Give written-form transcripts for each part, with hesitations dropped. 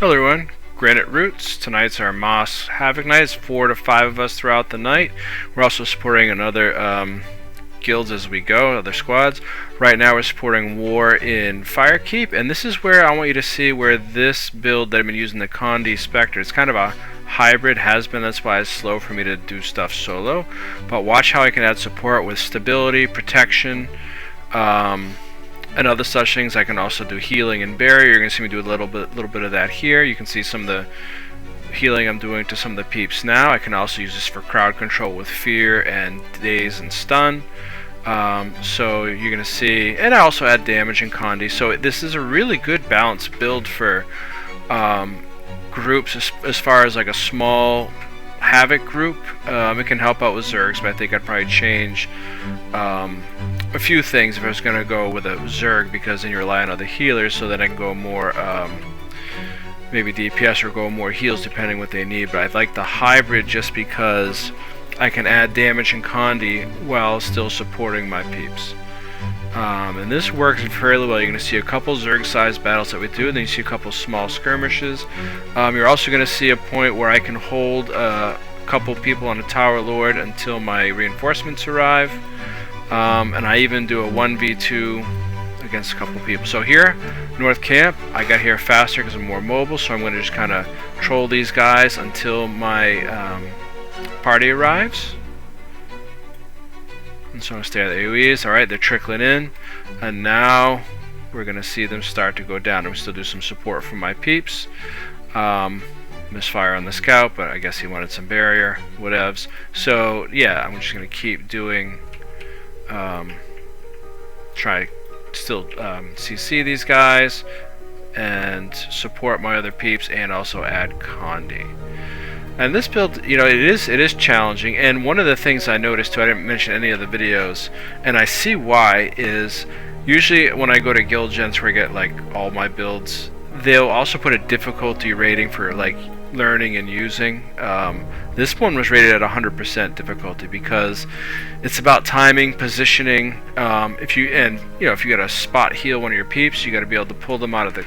Hello everyone, Granite Roots. Tonight's our Moss HAVOK night. It's 4 to 5 of us throughout the night. We're also supporting another guilds as we go, other squads. Right now we're supporting War in Firekeep, and this is where I want you to see where this build that I've been using, the Condi Specter, it's kind of a hybrid, has been, that's why it's slow for me to do stuff solo. But watch how I can add support with stability, protection, and other such things. I can also do healing and barrier. You're going to see me do a little bit of that here. You can see some of the healing I'm doing to some of the peeps now. I can also use this for crowd control with fear and daze and stun. So you're going to see, and I also add damage and Condi. So this is a really good balanced build for groups as far as like a small HAVOK group. It can help out with Zergs, but I think I'd probably change a few things if I was going to go with a Zerg, because then you rely on other healers, so that I can go more maybe DPS or go more heals depending what they need. But I like the hybrid just because I can add damage and Condi while still supporting my peeps. And this works fairly well. You're going to see a couple Zerg-sized battles that we do, and then you see a couple small skirmishes. You're also going to see a point where I can hold a couple people on a Tower Lord until my reinforcements arrive. And I even do a 1v2 against a couple people. So here, North Camp, I got here faster because I'm more mobile, so I'm going to just kind of troll these guys until my party arrives. And so I'm going to stay at the AoEs. Alright, they're trickling in, and now we're going to see them start to go down. I'm still do some support from my peeps. Misfire on the scout, but I guess he wanted some barrier, whatevs. So yeah, I'm just going to keep doing try to still CC these guys and support my other peeps, and also add Condi. And this build, you know, it is challenging, and one of the things I noticed too, I didn't mention any of the videos, and I see why, is usually when I go to guild gens where I get like all my builds, they'll also put a difficulty rating for like learning and using. This one was rated at 100% difficulty because it's about timing, positioning. If you got to spot heal one of your peeps, you got to be able to pull them out of the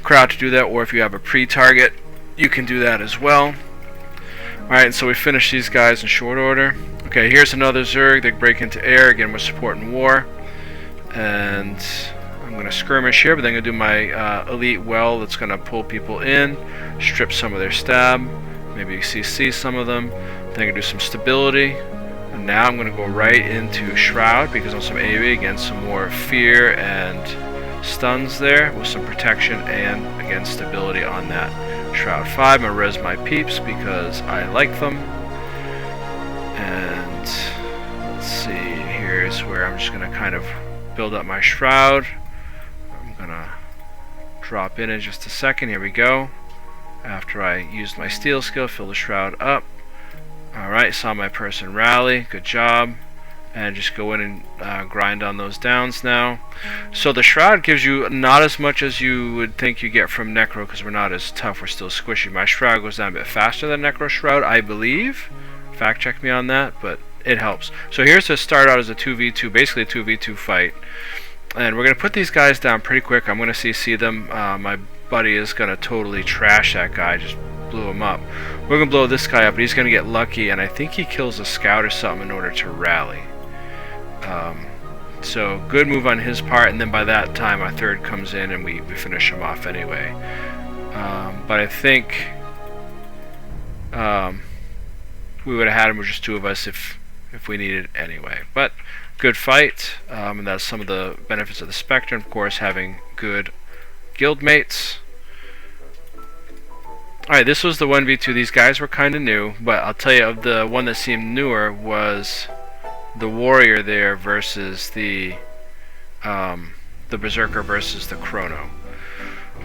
crowd to do that, or if you have a pre-target, you can do that as well. Alright, so we finished these guys in short order. Okay, here's another Zerg. They break into air. Again, we're supporting War. And I'm going to skirmish here, but then I'm going to do my elite well that's going to pull people in, strip some of their stab, maybe CC some of them. Then I'm going to do some stability. And now I'm going to go right into Shroud because on some AoE, again, some more fear and stuns there with some protection and, again, stability on that. Shroud 5, I'm going to res my peeps because I like them. And let's see, here's where I'm just going to kind of build up my Shroud. I'm going to drop in just a second. Here we go. After I used my steal skill, fill the Shroud up. Alright, saw my person rally. Good job. And just go in and grind on those downs now. So the Shroud gives you not as much as you would think you get from Necro, because we're not as tough, we're still squishy. My Shroud goes down a bit faster than Necro Shroud, I believe. Fact check me on that, but it helps. So here's to start out as a 2v2, basically a 2v2 fight. And we're going to put these guys down pretty quick. I'm going to CC them. My buddy is going to totally trash that guy, just blew him up. We're going to blow this guy up, but he's going to get lucky, and I think he kills a scout or something in order to rally. So good move on his part, and then by that time our third comes in and we finish him off anyway. But I think we would have had him with just two of us if we needed it anyway. But good fight, and that's some of the benefits of the Specter, and of course having good guild mates. Alright, this was the 1v2. These guys were kind of new, but I'll tell you, of the one that seemed newer was the warrior there versus the berserker versus the chrono.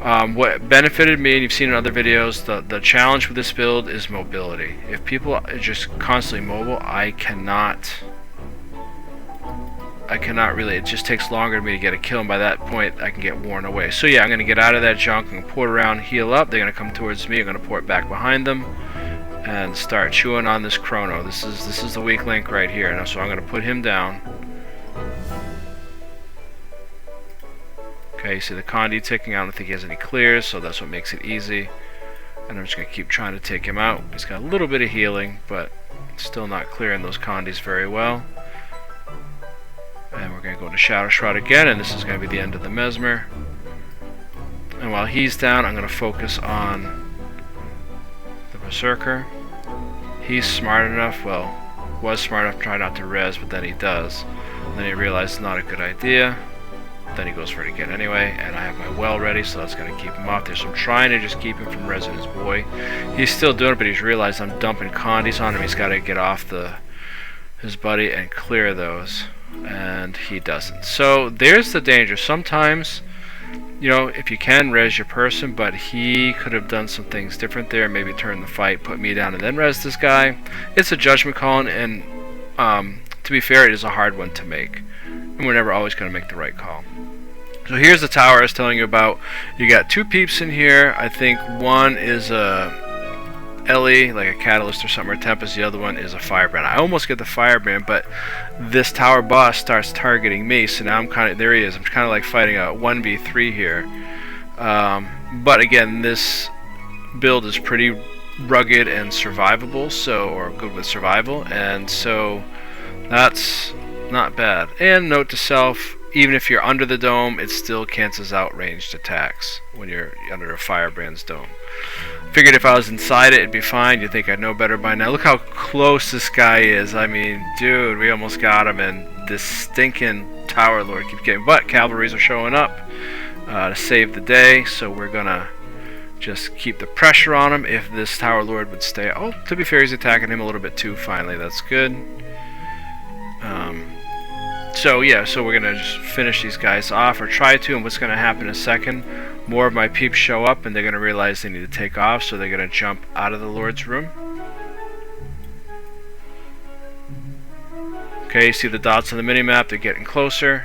What benefited me, and you've seen in other videos, the challenge with this build is mobility. If people are just constantly mobile, I cannot really, it just takes longer for me to get a kill, and by that point I can get worn away. So yeah, I'm going to get out of that junk and port around, heal up. They're going to come towards me, I'm going to port back behind them and start chewing on this chrono. This is the weak link right here. Now, so I'm going to put him down. Okay, you see the Condi ticking. I don't think he has any clears, so that's what makes it easy. And I'm just going to keep trying to take him out. He's got a little bit of healing, but still not clearing those Condis very well. And we're going to go into Shadow Shroud again, and this is going to be the end of the Mesmer. And while he's down, I'm going to focus on the Berserker. He's smart enough, well, was smart enough to try not to res, but then he does. And then he realizes it's not a good idea. Then he goes for it again anyway, and I have my well ready, so that's going to keep him off there. So I'm trying to just keep him from resing his boy. He's still doing it, but he's realized I'm dumping Condis on him. He's got to get off his buddy and clear those, and he doesn't. So there's the danger. Sometimes, you know, if you can res your person, but he could have done some things different there, maybe turn the fight, put me down, and then res this guy. It's a judgment call, and to be fair, it is a hard one to make. And we're never always going to make the right call. So here's the tower I was telling you about. You got two peeps in here. I think one is a Ellie, like a Catalyst or something, or Tempest. The other one is a Firebrand. I almost get the Firebrand, but this tower boss starts targeting me. So now I'm kind of, there he is. I'm kind of like fighting a 1v3 here. But again, this build is pretty rugged and survivable, so, or good with survival, and so that's not bad. And note to self, even if you're under the dome, it still cancels out ranged attacks when you're under a Firebrand's dome. Figured if I was inside it, it'd be fine. You'd think I'd know better by now. Look how close this guy is. I mean, dude, we almost got him, and this stinking Tower Lord keeps getting. But cavalries are showing up to save the day, so we're gonna just keep the pressure on him. If this Tower Lord would stay, oh, to be fair, he's attacking him a little bit too. Finally, that's good. So yeah, so we're gonna just finish these guys off, or try to, and what's gonna happen in a second, more of my peeps show up and they're gonna realize they need to take off, so they're gonna jump out of the Lord's room. Okay, you see the dots on the mini-map, they're getting closer.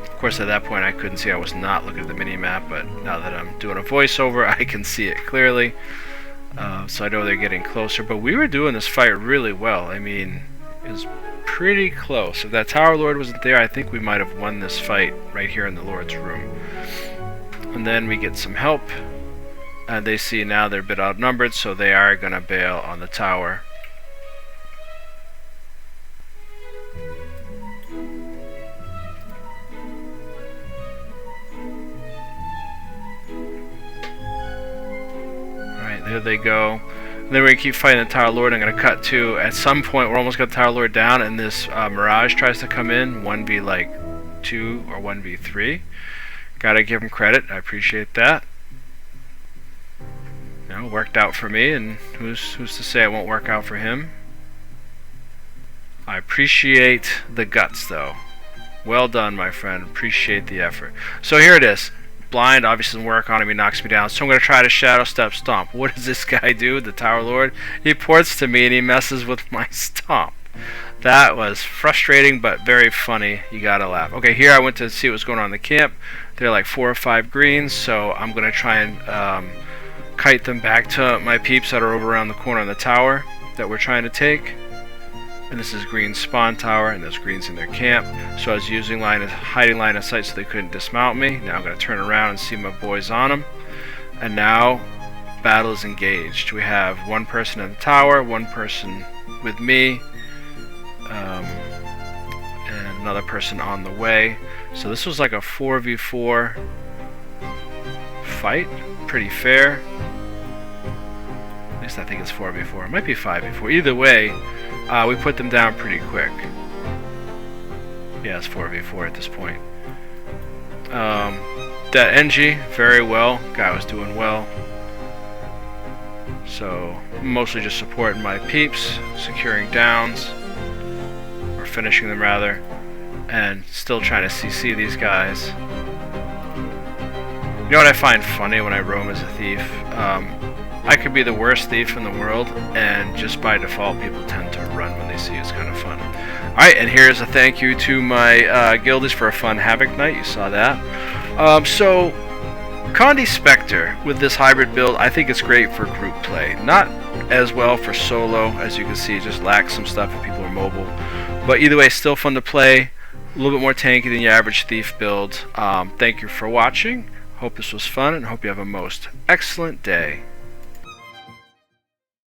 Of course at that point I couldn't see, I was not looking at the mini-map, but now that I'm doing a voiceover I can see it clearly. So I know they're getting closer, but we were doing this fight really well. I mean, it was pretty close. If that Tower Lord wasn't there, I think we might have won this fight right here in the Lord's room. And then we get some help, and they see now they're a bit outnumbered, so they are going to bail on the tower. Alright, there they go. And then we're going to keep fighting the Tower Lord. I'm going to cut to, at some point, we're almost got the Tower Lord down, and this Mirage tries to come in, 1v like 2 or 1v3. Gotta give him credit, I appreciate that. You know, worked out for me, and who's to say it won't work out for him? I appreciate the guts, though. Well done, my friend. Appreciate the effort. So here it is. Blind obviously doesn't work on him, he knocks me down, so I'm going to try to Shadow Step Stomp. What does this guy do, the Tower Lord? He ports to me and he messes with my stomp. That was frustrating but very funny. You gotta laugh. Okay, here I went to see what was going on in the camp. They're like 4 or 5 greens, so I'm going to try and kite them back to my peeps that are over around the corner of the tower that we're trying to take. And this is green spawn tower, and there's greens in their camp. So I was using hiding line of sight so they couldn't dismount me. Now I'm going to turn around and see my boys on them. And now battle is engaged. We have one person in the tower, one person with me, and another person on the way. So this was like a 4v4 fight. Pretty fair. At least I think it's 4v4. It might be 5v4. Either way, we put them down pretty quick. Yeah, it's 4v4 at this point. That NG, very well. Guy was doing well. So, mostly just supporting my peeps, securing downs, or finishing them rather, and still trying to CC these guys. You know what I find funny when I roam as a thief? I could be the worst thief in the world, and just by default people tend to run when they see you. It's kind of fun. Alright, and here's a thank you to my guildies for a fun Havoc night. You saw that. So, Condi Specter with this hybrid build, I think it's great for group play. Not as well for solo, as you can see, it just lacks some stuff if people are mobile. But either way, still fun to play. a little bit more tanky than your average thief build. Thank you for watching. Hope this was fun, and hope you have a most excellent day.